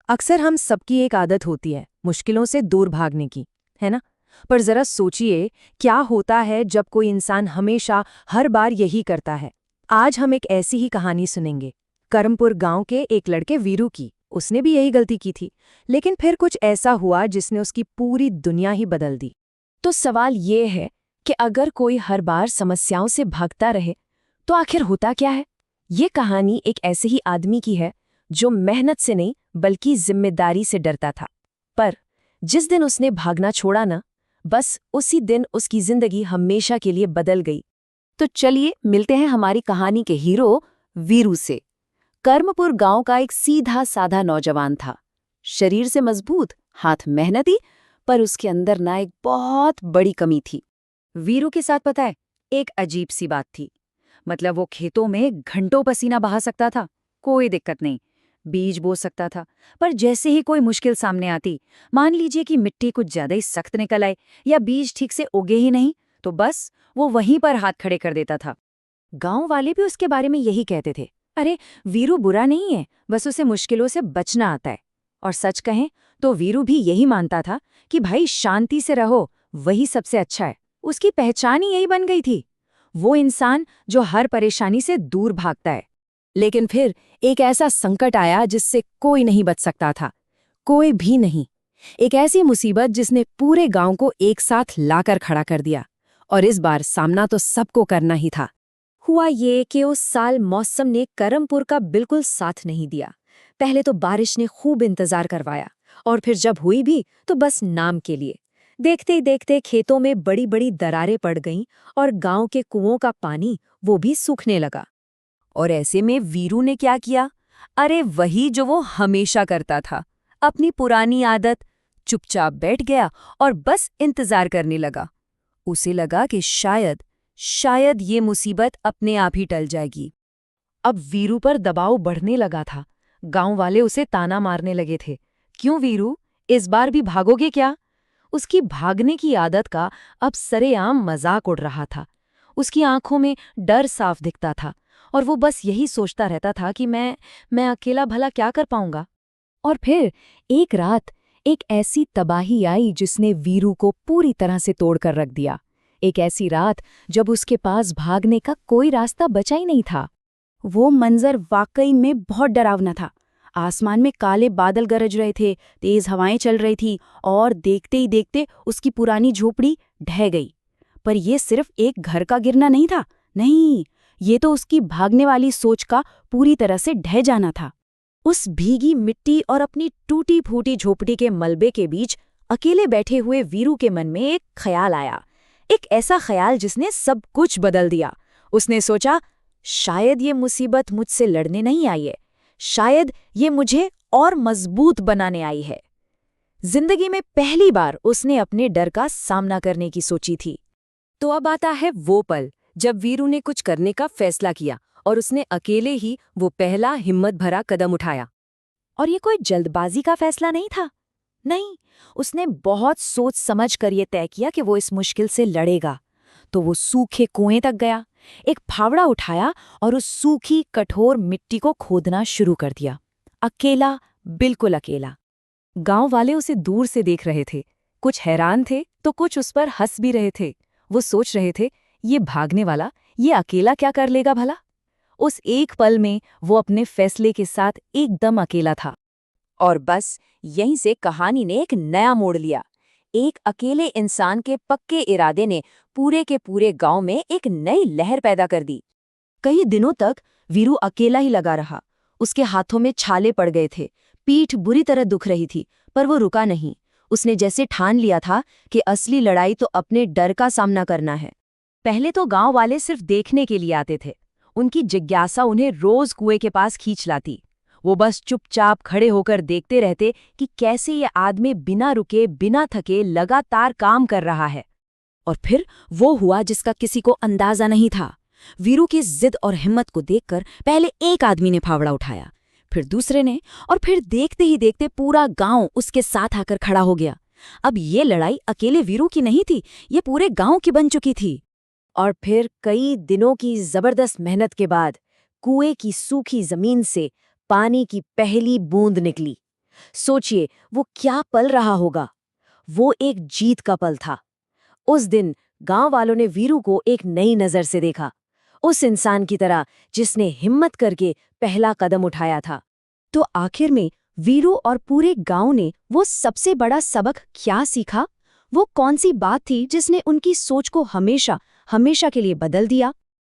अक्सर हम सबकी एक आदत होती है मुश्किलों से दूर भागने की, है ना? पर जरा सोचिए, क्या होता है जब कोई इंसान हमेशा हर बार यही करता है। आज हम एक ऐसी ही कहानी सुनेंगे, करमपुर गांव के एक लड़के वीरू की। उसने भी यही गलती की थी, लेकिन फिर कुछ ऐसा हुआ जिसने उसकी पूरी दुनिया ही बदल दी। तो सवाल ये है कि अगर कोई हर बार समस्याओं से भागता रहे तो आखिर होता क्या है। ये कहानी एक ऐसे ही आदमी की है जो मेहनत से नहीं बल्कि जिम्मेदारी से डरता था। पर जिस दिन उसने भागना छोड़ा ना, बस उसी दिन उसकी जिंदगी हमेशा के लिए बदल गई। तो चलिए मिलते हैं हमारी कहानी के हीरो वीरू से। कर्मपुर गांव का एक सीधा साधा नौजवान था। शरीर से मजबूत, हाथ मेहनती, पर उसके अंदर ना एक बहुत बड़ी कमी थी। वीरू के साथ पता है, एक अजीब सी बात थी। मतलब वो खेतों में घंटों पसीना बहा सकता था, कोई दिक्कत नहीं, बीज बो सकता था। पर जैसे ही कोई मुश्किल सामने आती, मान लीजिए कि मिट्टी कुछ ज्यादा ही सख्त निकल आए या बीज ठीक से उगे ही नहीं, तो बस वो वहीं पर हाथ खड़े कर देता था। गांव वाले भी उसके बारे में यही कहते थे, अरे वीरू बुरा नहीं है, बस उसे मुश्किलों से बचना आता है। और सच कहें तो वीरू भी यही मानता था कि भाई शांति से रहो, वही सबसे अच्छा है। उसकी पहचान ही यही बन गई थी, वो इंसान जो हर परेशानी से दूर भागता है। लेकिन फिर एक ऐसा संकट आया जिससे कोई नहीं बच सकता था, कोई भी नहीं। एक ऐसी मुसीबत जिसने पूरे गांव को एक साथ लाकर खड़ा कर दिया। और इस बार सामना तो सबको करना ही था। हुआ ये कि उस साल मौसम ने करमपुर का बिल्कुल साथ नहीं दिया। पहले तो बारिश ने खूब इंतजार करवाया, और फिर जब हुई भी तो बस नाम के लिए। देखते ही देखते खेतों में बड़ी बड़ी दरारें पड़ गईं और गांव के कुओं का पानी वो भी सूखने लगा। और ऐसे में वीरू ने क्या किया? अरे वही जो वो हमेशा करता था, अपनी पुरानी आदत। चुपचाप बैठ गया और बस इंतजार करने लगा। उसे लगा कि शायद ये मुसीबत अपने आप ही टल जाएगी। अब वीरू पर दबाव बढ़ने लगा था। गांव वाले उसे ताना मारने लगे थे, क्यों वीरू, इस बार भी भागोगे क्या? उसकी भागने की आदत का अब सरेआम मजाक उड़ रहा था। उसकी आंखों में डर साफ दिखता था, और वो बस यही सोचता रहता था कि मैं अकेला भला क्या कर पाऊंगा। और फिर एक रात एक ऐसी तबाही आई जिसने वीरू को पूरी तरह से तोड़कर रख दिया। एक ऐसी रात जब उसके पास भागने का कोई रास्ता बचा ही नहीं था। वो मंजर वाकई में बहुत डरावना था। आसमान में काले बादल गरज रहे थे, तेज हवाएं चल रही थी, और देखते ही देखते उसकी पुरानी झोपड़ी ढह गई। पर ये सिर्फ एक घर का गिरना नहीं था, नहीं, ये तो उसकी भागने वाली सोच का पूरी तरह से ढह जाना था। उस भीगी मिट्टी और अपनी टूटी फूटी झोपड़ी के मलबे के बीच अकेले बैठे हुए वीरू के मन में एक ख्याल आया। एक ऐसा ख्याल जिसने सब कुछ बदल दिया। उसने सोचा, शायद ये मुसीबत मुझसे लड़ने नहीं आई है, शायद ये मुझे और मजबूत बनाने आई है। जिंदगी में पहली बार उसने अपने डर का सामना करने की सोची थी। तो अब आता है वो पल जब वीरू ने कुछ करने का फैसला किया, और उसने अकेले ही वो पहला हिम्मत भरा कदम उठाया। और ये कोई जल्दबाजी का फैसला नहीं था, नहीं, उसने बहुत सोच समझ कर ये तय किया कि वो इस मुश्किल से लड़ेगा। तो वो सूखे कुएं तक गया, एक फावड़ा उठाया और उस सूखी कठोर मिट्टी को खोदना शुरू कर दिया। अकेला, बिल्कुल अकेला। गांव वाले उसे दूर से देख रहे थे, कुछ हैरान थे तो कुछ उस पर हंस भी रहे थे। वो सोच रहे थे, ये भागने वाला, ये अकेला क्या कर लेगा भला। उस एक पल में वो अपने फैसले के साथ एकदम अकेला था। और बस यहीं से कहानी ने एक नया मोड़ लिया। एक अकेले इंसान के पक्के इरादे ने पूरे के पूरे गांव में एक नई लहर पैदा कर दी। कई दिनों तक वीरू अकेला ही लगा रहा। उसके हाथों में छाले पड़ गए थे, पीठ बुरी तरह दुख रही थी, पर वो रुका नहीं। उसने जैसे ठान लिया था कि असली लड़ाई तो अपने डर का सामना करना है। पहले तो गांव वाले सिर्फ देखने के लिए आते थे। उनकी जिज्ञासा उन्हें रोज कुएं के पास खींच लाती। वो बस चुपचाप खड़े होकर देखते रहते कि कैसे ये आदमी बिना रुके, बिना थके लगातार काम कर रहा है। और फिर वो हुआ जिसका किसी को अंदाजा नहीं था। वीरू की जिद और हिम्मत को देखकर पहले एक आदमी ने फावड़ा उठाया, फिर दूसरे ने, और फिर देखते ही देखते पूरा गांव उसके साथ आकर खड़ा हो गया। अब ये लड़ाई अकेले वीरू की नहीं थी, ये पूरे गांव की बन चुकी थी। और फिर कई दिनों की जबरदस्त मेहनत के बाद कुएं की सूखी जमीन से पानी की पहली बूंद निकली। सोचिए वो क्या पल रहा होगा। वो एक जीत का पल था। उस दिन गांव वालों ने वीरू को एक नई नजर से देखा, उस इंसान की तरह जिसने हिम्मत करके पहला कदम उठाया था। तो आखिर में वीरू और पूरे गांव ने वो सबसे बड़ा सबक क्या सीखा? वो कौन सी बात थी जिसने उनकी सोच को हमेशा हमेशा के लिए बदल दिया?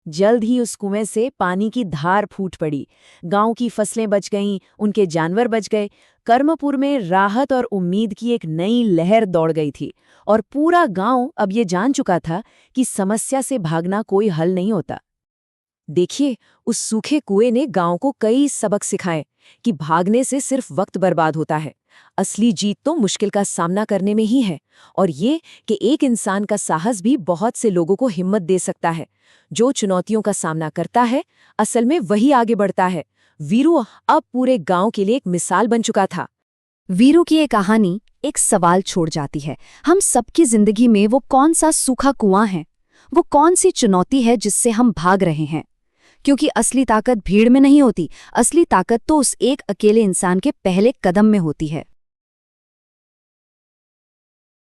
जल्द ही उस कुएं से पानी की धार फूट पड़ी। गांव की फसलें बच गईं, उनके जानवर बच गए। कर्मपुर में राहत और उम्मीद की एक नई लहर दौड़ गई थी। और पूरा गांव अब ये जान चुका था कि समस्या से भागना कोई हल नहीं होता। देखिए, उस सूखे कुएं ने गांव को कई सबक सिखाए कि भागने से सिर्फ वक्त बर्बाद होता है। असली जीत तो मुश्किल का सामना करने में ही है। और ये कि एक इंसान का साहस भी बहुत से लोगों को हिम्मत दे सकता है। जो चुनौतियों का सामना करता है, असल में वही आगे बढ़ता है। वीरू अब पूरे गांव के लिए एक मिसाल बन चुका था। वीरू की ये कहानी एक सवाल छोड़ जाती है। हम सबकी जिंदगी में वो कौन सा सूखा कुआं है? वो कौन सी चुनौती है जिससे हम भाग रहे हैं? क्योंकि असली ताकत भीड़ में नहीं होती, असली ताकत तो उस एक अकेले इंसान के पहले कदम में होती है।